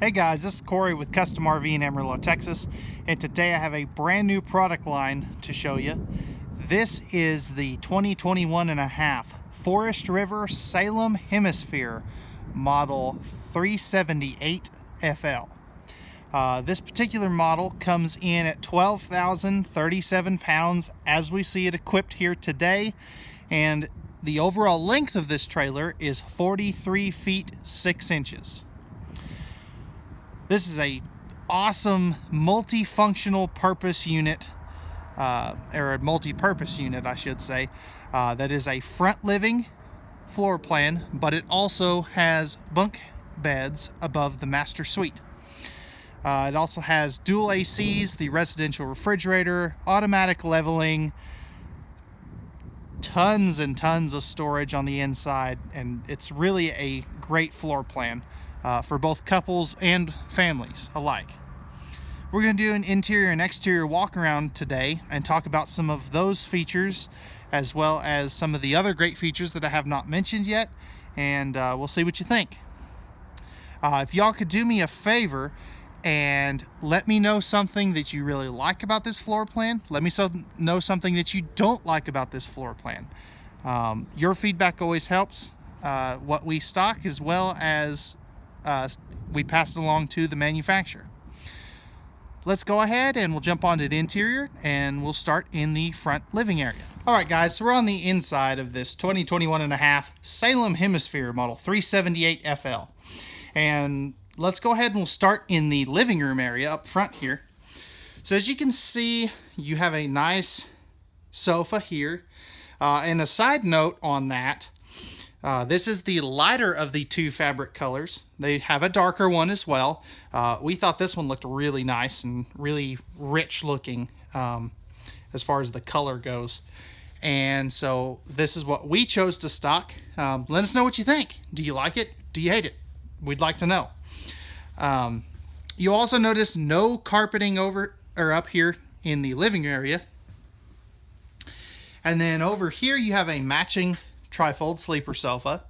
Hey guys, this is Corey with Custom RV in Amarillo, Texas, and today I have a brand new product line to show you. This is the 2021.5 Forest River Salem Hemisphere model 378FL. This particular model comes in at 12,037 pounds as we see it equipped here today, and the overall length of this trailer is 43 feet 6 inches. This is a awesome multifunctional purpose unit, or a multi-purpose unit, I should say, that is a front living floor plan, but it also has bunk beds above the master suite. It also has dual ACs, the residential refrigerator, automatic leveling, tons and tons of storage on the inside, and it's really a great floor plan for both couples and families alike. We're going to do an interior and exterior walk around today and talk about some of those features as well as some of the other great features that I have not mentioned yet, and we'll see what you think. If y'all could do me a favor and let me know something that you really like about this floor plan. Let me know something that you don't like about this floor plan. Your feedback always helps what we stock, as well as we pass it along to the manufacturer. Let's go ahead and we'll jump onto the interior, and we'll start in the front living area. Alright guys, so we're on the inside of this 2021.5 Salem Hemisphere model 378FL. And let's go ahead and we'll start in the living room area up front here. So as you can see, you have a nice sofa here. And a side note on that, this is the lighter of the two fabric colors. They have a darker one as well. We thought this one looked really nice and really rich looking as far as the color goes. And so this is what we chose to stock. Let us know what you think. Do you like it? Do you hate it? We'd like to know. You'll also notice no carpeting over or up here in the living area. And then over here you have a matching trifold sleeper sofa.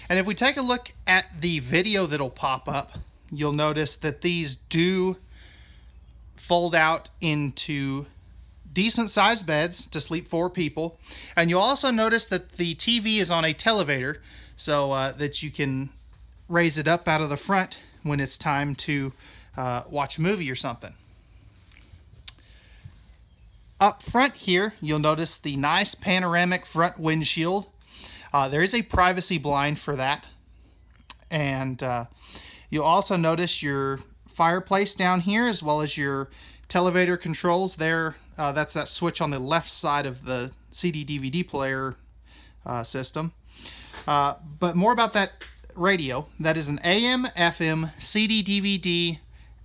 And if we take a look at the video that'll pop up, you'll notice that these do fold out into decent sized beds to sleep 4 people. And you'll also notice that the TV is on a televator, so that you can raise it up out of the front when it's time to watch a movie or something. Up front here, you'll notice the nice panoramic front windshield. There is a privacy blind for that. And you'll also notice your fireplace down here, as well as your televator controls there. That's that switch on the left side of the CD-DVD player system. But more about that radio. That is an AM, FM, CD, DVD,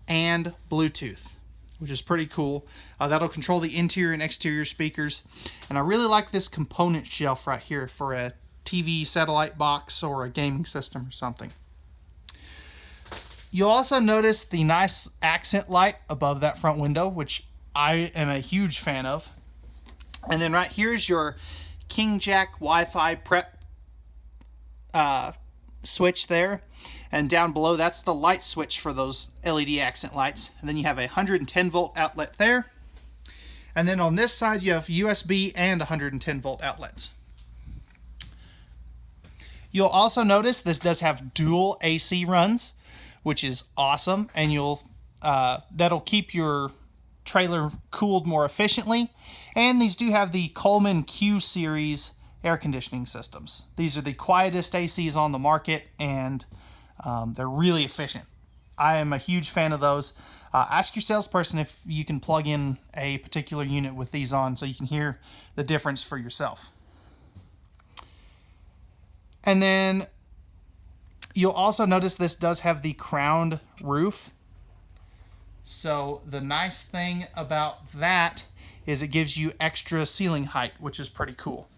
and Bluetooth, which is pretty cool. That'll control the interior and exterior speakers. And I really like this component shelf right here for a TV satellite box or a gaming system or something. You'll also notice the nice accent light above that front window, which I am a huge fan of. And then right here is your King Jack Wi-Fi prep switch there, and down below that's the light switch for those LED accent lights. And then you have a 110 volt outlet there, and then on this side you have USB and 110 volt outlets. You'll also notice this does have dual AC runs, which is awesome, and that'll keep your trailer cooled more efficiently. And these do have the Coleman Q series air conditioning systems. These are the quietest ACs on the market, and they're really efficient. I am a huge fan of those. Ask your salesperson if you can plug in a particular unit with these on so you can hear the difference for yourself. And then you'll also notice this does have the crowned roof. So the nice thing about that is it gives you extra ceiling height, which is pretty cool.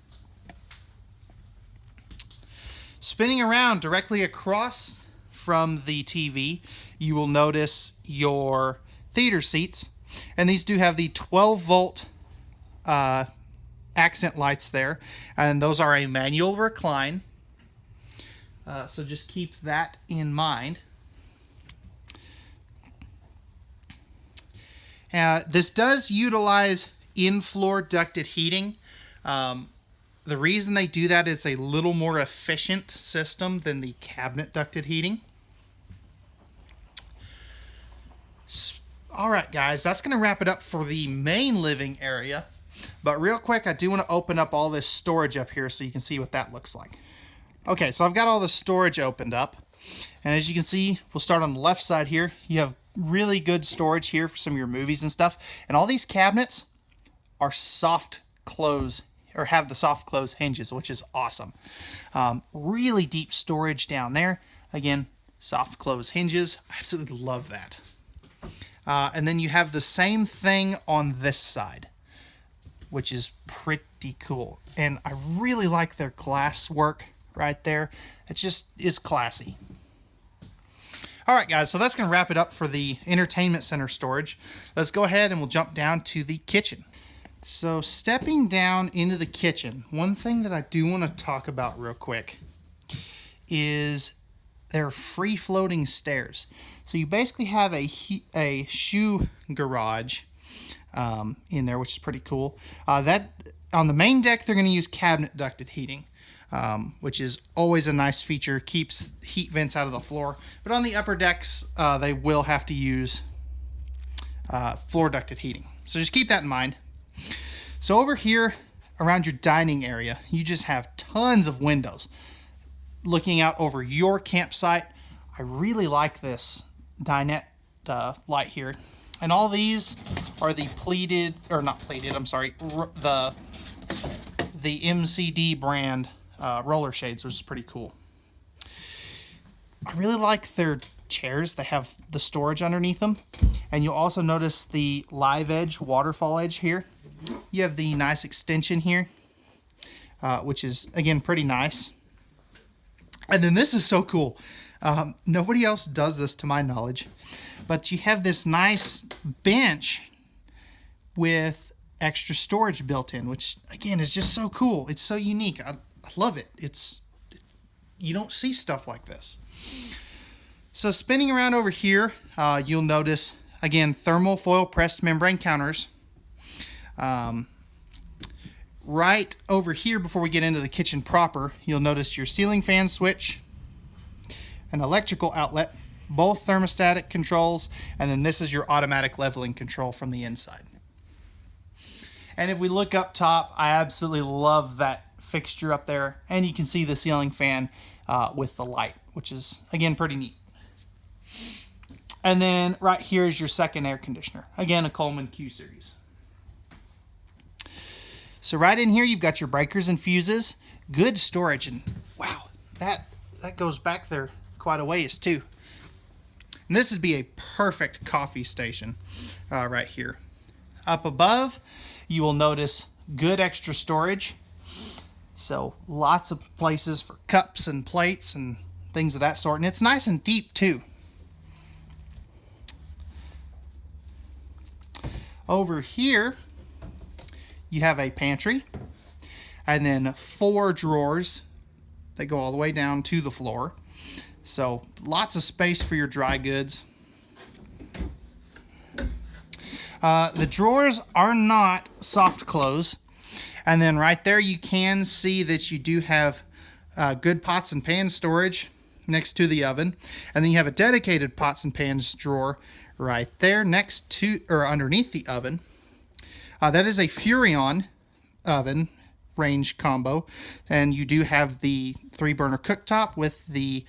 Spinning around directly across from the TV, you will notice your theater seats, and these do have the 12 volt accent lights there, and those are a manual recline, so just keep that in mind. This does utilize in-floor ducted heating. The reason they do that is a little more efficient system than the cabinet ducted heating. All right, guys, that's going to wrap it up for the main living area. But real quick, I do want to open up all this storage up here so you can see what that looks like. Okay, so I've got all the storage opened up. And as you can see, we'll start on the left side here. You have really good storage here for some of your movies and stuff. And all these cabinets are soft close, or have the soft close hinges, which is awesome. Really deep storage down there. Again, soft close hinges. I absolutely love that. And then you have the same thing on this side, which is pretty cool. And I really like their glass work right there. It just is classy. All right, guys, so that's going to wrap it up for the entertainment center storage. Let's go ahead and we'll jump down to the kitchen. So stepping down into the kitchen, one thing that I do want to talk about real quick is their free-floating stairs. So you basically have a shoe garage in there, which is pretty cool. That on the main deck, they're going to use cabinet ducted heating, which is always a nice feature. Keeps heat vents out of the floor. But on the upper decks, they will have to use floor ducted heating. So just keep that in mind. So over here around your dining area, you just have tons of windows looking out over your campsite. I really like this dinette light here. And all these are the pleated, or not pleated, I'm sorry, the MCD brand roller shades, which is pretty cool. I really like their chairs. They have the storage underneath them. And you'll also notice the live edge, waterfall edge here. You have the nice extension here, which is, again, pretty nice. And then this is so cool. Nobody else does this to my knowledge. But you have this nice bench with extra storage built in, which, again, is just so cool. It's so unique. I love it. You don't see stuff like this. So spinning around over here, you'll notice, again, thermal foil pressed membrane counters. Right over here, before we get into the kitchen proper, you'll notice your ceiling fan switch, an electrical outlet, both thermostatic controls, and then this is your automatic leveling control from the inside. And if we look up top, I absolutely love that fixture up there, and you can see the ceiling fan with the light, which is, again, pretty neat. And then right here is your second air conditioner. Again, a Coleman Q Series. So right in here, you've got your breakers and fuses. Good storage, and wow, that goes back there quite a ways too. And this would be a perfect coffee station right here. Up above, you will notice good extra storage. So lots of places for cups and plates and things of that sort. And it's nice and deep too. Over here, you have a pantry, and then 4 drawers that go all the way down to the floor. So lots of space for your dry goods. The drawers are not soft close. And then right there you can see that you do have good pots and pans storage next to the oven. And then you have a dedicated pots and pans drawer right there next to, or underneath the oven. That is a Furrion oven range combo, and you do have the 3-burner cooktop with the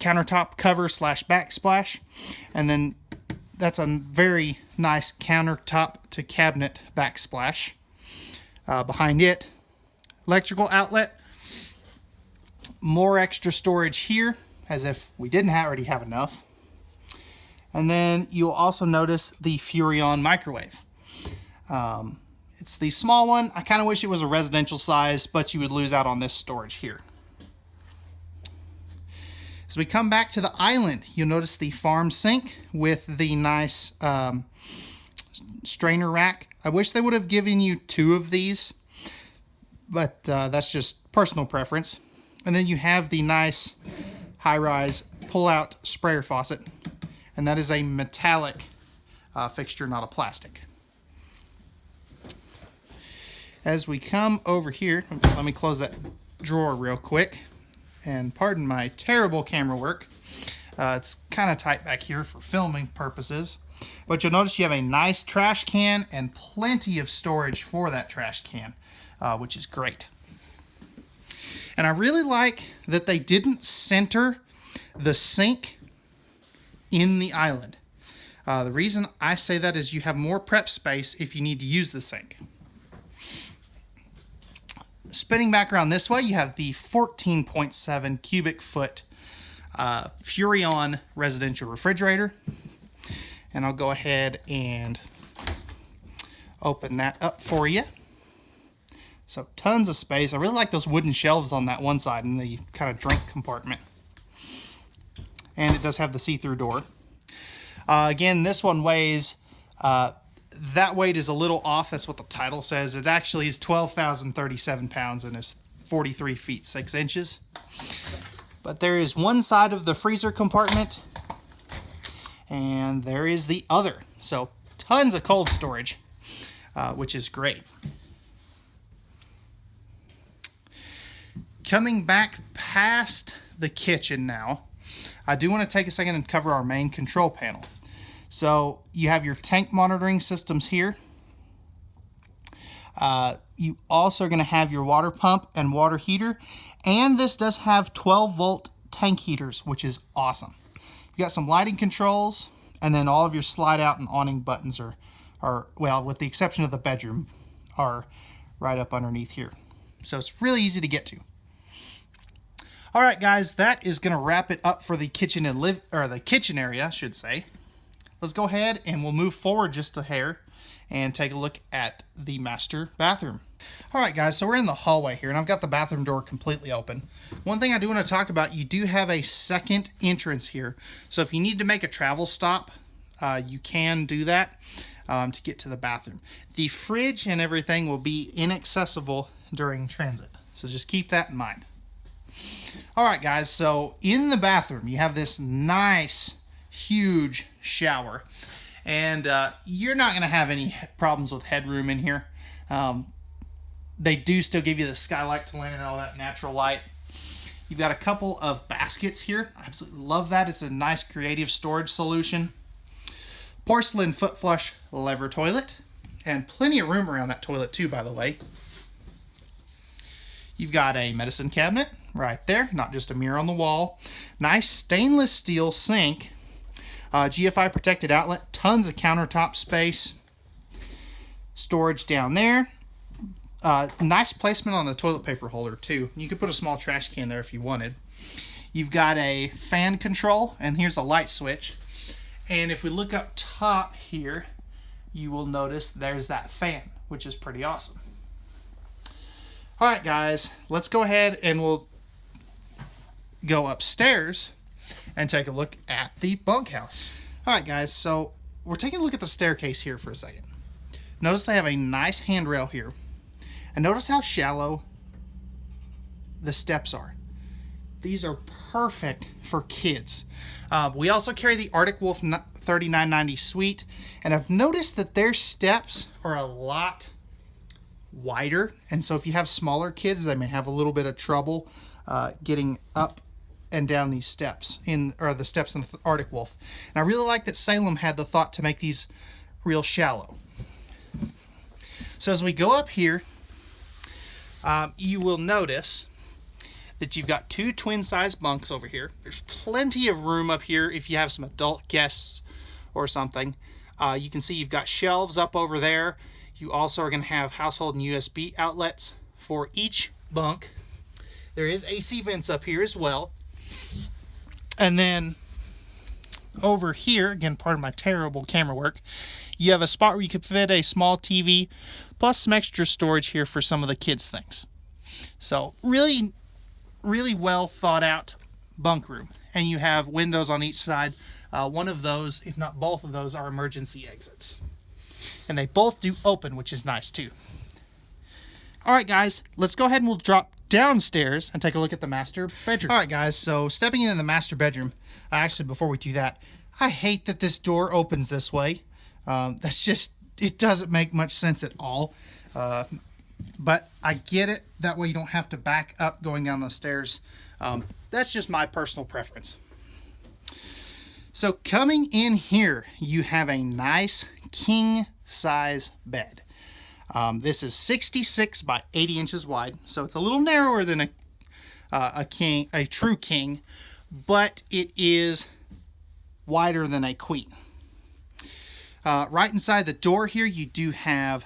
countertop cover / backsplash, and then that's a very nice countertop to cabinet backsplash. Behind it, electrical outlet, more extra storage here, as if we didn't already have enough. And then you'll also notice the Furrion microwave. It's the small one. I kind of wish it was a residential size, but you would lose out on this storage here. As we come back to the island, you'll notice the farm sink with the nice strainer rack. I wish they would have given you 2 of these, but that's just personal preference. And then you have the nice high-rise pull-out sprayer faucet. and that is a metallic fixture, not a plastic. As we come over here, let me close that drawer real quick, and pardon my terrible camera work. It's kind of tight back here for filming purposes, but you'll notice you have a nice trash can and plenty of storage for that trash can, which is great. And I really like that they didn't center the sink in the island. The reason I say that is you have more prep space if you need to use the sink. Spinning back around this way, you have the 14.7 cubic foot Furrion residential refrigerator. And I'll go ahead and open that up for you. So tons of space. I really like those wooden shelves on that one side in the kind of drink compartment. And it does have the see-through door. Again, this one weighs, that weight is a little off. That's what the title says. It actually is 12,037 pounds and is 43 feet 6 inches. But there is one side of the freezer compartment, and there is the other. So tons of cold storage, which is great. Coming back past the kitchen now, I do want to take a second and cover our main control panel. So you have your tank monitoring systems here. You also are going to have your water pump and water heater, and this does have 12-volt tank heaters, which is awesome. You got some lighting controls, and then all of your slide out and awning buttons are, well, with the exception of the bedroom, are right up underneath here. So it's really easy to get to. All right, guys, that is going to wrap it up for the kitchen and the kitchen area, I should say. Let's go ahead and we'll move forward just a hair and take a look at the master bathroom. All right, guys, so we're in the hallway here, and I've got the bathroom door completely open. One thing I do want to talk about, you do have a second entrance here. So if you need to make a travel stop, you can do that to get to the bathroom. The fridge and everything will be inaccessible during transit, so just keep that in mind. All right, guys, so in the bathroom, you have this nice, huge shower. And you're not going to have any problems with headroom in here. They do still give you the skylight to let in all that natural light. You've got a couple of baskets here. I absolutely love that. It's a nice creative storage solution. Porcelain foot flush lever toilet. And plenty of room around that toilet too, by the way. You've got a medicine cabinet right there, not just a mirror on the wall. Nice stainless steel sink. GFI protected outlet, tons of countertop space. Storage down there. Nice placement on the toilet paper holder too. You could put a small trash can there if you wanted. You've got a fan control, and here's a light switch. And if we look up top here, you will notice there's that fan, which is pretty awesome. All right, guys, let's go ahead and we'll go upstairs and take a look at the bunkhouse. All right, guys, so we're taking a look at the staircase here for a second. Notice they have a nice handrail here. And notice how shallow the steps are. These are perfect for kids. We also carry the Arctic Wolf 3990 suite, and I've noticed that their steps are a lot wider, and so if you have smaller kids, they may have a little bit of trouble getting up and down these steps, the steps in the Arctic Wolf. And I really like that Salem had the thought to make these real shallow. So as we go up here, you will notice that you've got two twin-size bunks over here. There's plenty of room up here if you have some adult guests or something. You can see you've got shelves up over there. You also are going to have household and USB outlets for each bunk. There is AC vents up here as well. And then over here, again, pardon my terrible camera work, you have a spot where you could fit a small TV plus some extra storage here for some of the kids' things. So really, really well thought out bunk room. And you have windows on each side. One of those, if not both of those, are emergency exits. And they both do open, which is nice too. All right, guys, let's go ahead and we'll drop downstairs and take a look at the master bedroom. All right, guys, so stepping into the master bedroom, actually, before we do that, I hate that this door opens this way. That's just, it doesn't make much sense at all. But I get it. That way you don't have to back up going down the stairs. That's just my personal preference. So coming in here, you have a nice king size bed. This is 66 by 80 inches wide, so it's a little narrower than a true king, but it is wider than a queen. Right inside the door here, you do have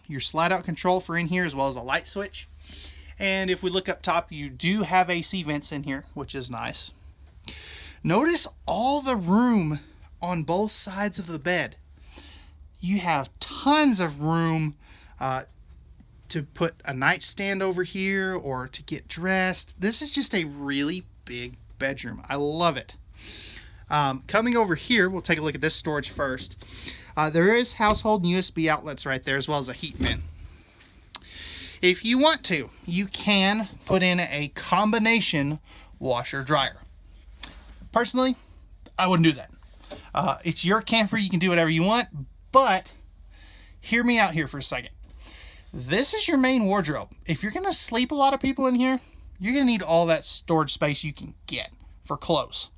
your slide out control for in here, as well as a light switch. And if we look up top, you do have AC vents in here, which is nice. Notice all the room on both sides of the bed. You have tons of room to put a nightstand over here or to get dressed. This is just a really big bedroom. I love it. Coming over here, we'll take a look at this storage first. There is household USB outlets right there, as well as a heat vent. If you want to, you can put in a combination washer dryer. Personally, I wouldn't do that. It's your camper, you can do whatever you want, but hear me out here for a second. This is your main wardrobe. If you're gonna sleep a lot of people in here, you're gonna need all that storage space you can get for clothes.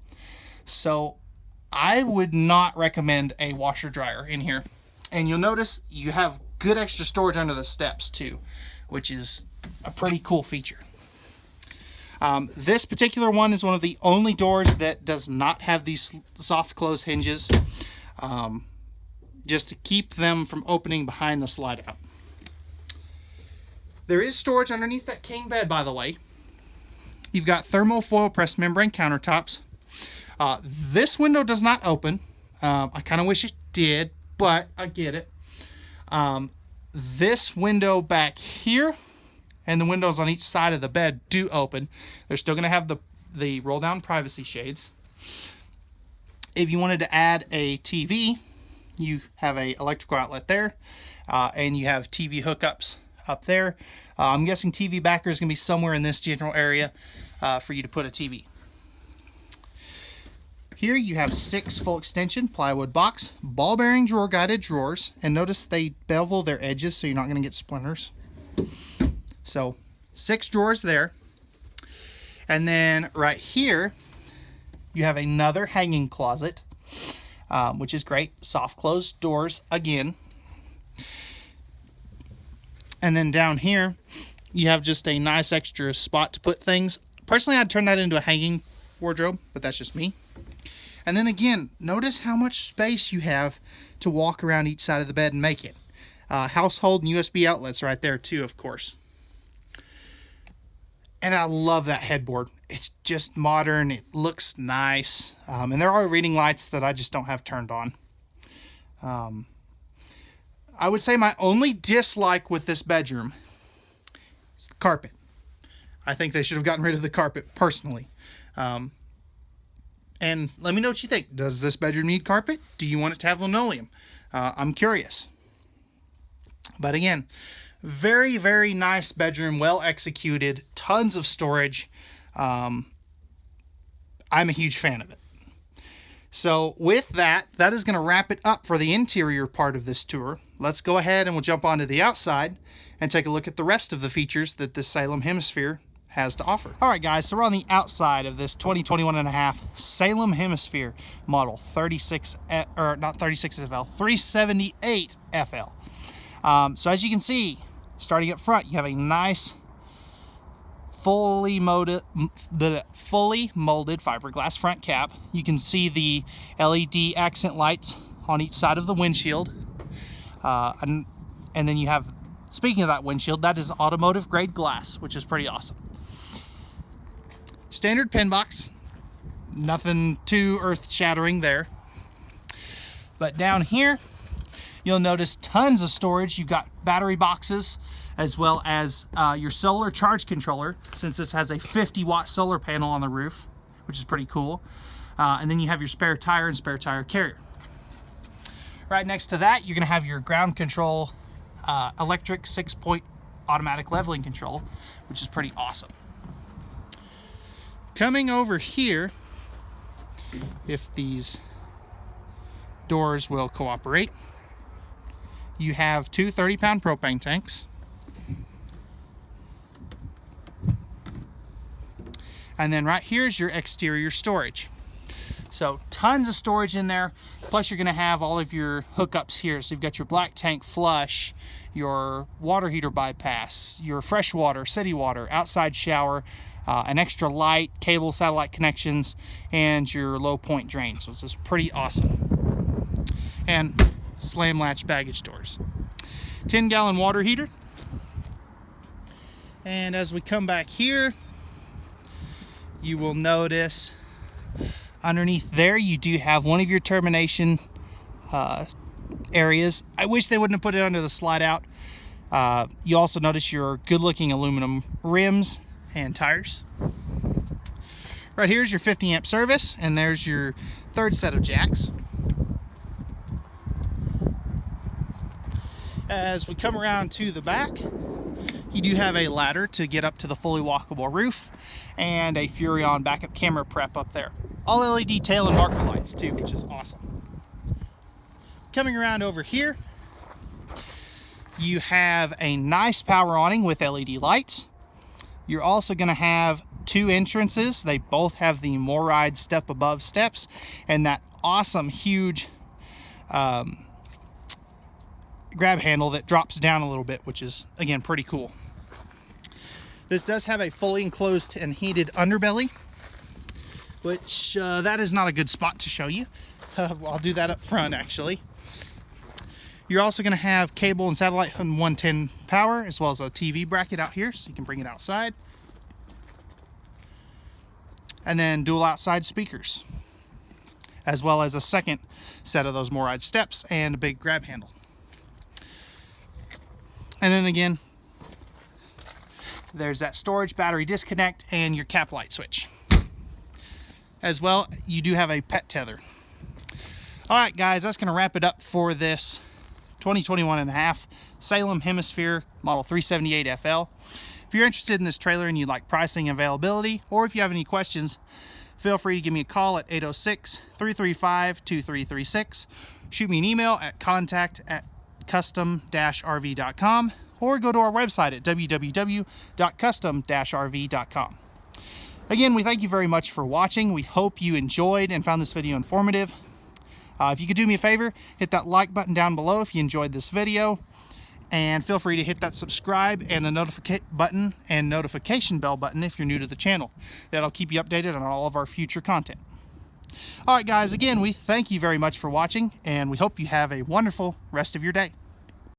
So I would not recommend a washer dryer in here. And you'll notice you have good extra storage under the steps too, which is a pretty cool feature. This particular one is one of the only doors that does not have these soft close hinges, just to keep them from opening behind the slide out. There is storage underneath that king bed, by the way. You've got thermofoil pressed membrane countertops. This window does not open. I kind of wish it did, but I get it. This window back here and the windows on each side of the bed do open. They're still going to have the roll down privacy shades. If you wanted to add a TV, you have a electrical outlet there, and you have TV hookups up there. I'm guessing TV backer is going to be somewhere in this general area for you to put a TV. Here you have 6 full extension plywood box, ball bearing drawer guided drawers, and notice they bevel their edges so you're not going to get splinters. So 6 drawers there. And then right here you have another hanging closet, which is great. Soft closed doors again. And then down here you have just a nice extra spot to put things. Personally, I'd turn that into a hanging wardrobe, but that's just me. And then again, notice how much space you have to walk around each side of the bed and make it. Household and USB outlets right there too, of course. And I love that headboard. It's just modern. It looks nice. And there are reading lights that I just don't have turned on. I would say my only dislike with this bedroom is the carpet. I think they should have gotten rid of the carpet, personally. And let me know what you think. Does this bedroom need carpet? Do you want it to have linoleum? I'm curious. But again, very, very nice bedroom, well executed, tons of storage. I'm a huge fan of it. So with that, that is going to wrap it up for the interior part of this tour. Let's go ahead and we'll jump onto the outside and take a look at the rest of the features that this Salem Hemisphere has to offer. All right, guys, so we're on the outside of this 2021.5 Salem Hemisphere model 378FL. So as you can see, starting up front, you have a nice fully molded fiberglass front cap. You can see the LED accent lights on each side of the windshield. And then you have, speaking of that windshield, that is automotive grade glass, which is pretty awesome. Standard pin box, nothing too earth-shattering there. But down here, you'll notice tons of storage. You've got battery boxes, as well as your solar charge controller, since this has a 50-watt solar panel on the roof, which is pretty cool. And then you have your spare tire and spare tire carrier. Right next to that, you're going to have your ground control electric 6-point automatic leveling control, which is pretty awesome. Coming over here, if these doors will cooperate. You have two 30-pound propane tanks. And then right here is your exterior storage. So tons of storage in there. Plus you're going to have all of your hookups here. So you've got your black tank flush, your water heater bypass, your fresh water, city water, outside shower, an extra light, cable, satellite connections, and your low point drain. So this is pretty awesome. And slam latch baggage doors. 10-gallon water heater. And as we come back here, you will notice underneath there you do have one of your termination areas. I wish they wouldn't have put it under the slide out. You also notice your good looking aluminum rims and tires. Right here's your 50 amp service, and there's your third set of jacks. As we come around to the back, you do have a ladder to get up to the fully walkable roof, and a Furrion backup camera prep up there. All LED tail and marker lights too, which is awesome. Coming around over here, you have a nice power awning with LED lights. You're also going to have two entrances. They both have the MORryde step above steps and that awesome huge grab handle that drops down a little bit, which is again pretty cool. This does have a fully enclosed and heated underbelly, which that is not a good spot to show you. I'll do that up front actually. You're also going to have cable and satellite 110 power, as well as a TV bracket out here so you can bring it outside. And then dual outside speakers, as well as a second set of those MORryde steps and a big grab handle. And then again, there's that storage battery disconnect and your cap light switch. As well, you do have a pet tether. All right, guys, that's going to wrap it up for this 2021.5 Salem Hemisphere Model 378FL. If you're interested in this trailer and you'd like pricing and availability, or if you have any questions, feel free to give me a call at 806-335-2336. Shoot me an email at contact@custom-rv.com, or go to our website at www.custom-rv.com. Again, we thank you very much for watching. We hope you enjoyed and found this video informative. If you could do me a favor, hit that like button down below if you enjoyed this video, and feel free to hit that subscribe and the notification bell button if you're new to the channel. That'll keep you updated on all of our future content. All right, guys, again, we thank you very much for watching, and we hope you have a wonderful rest of your day.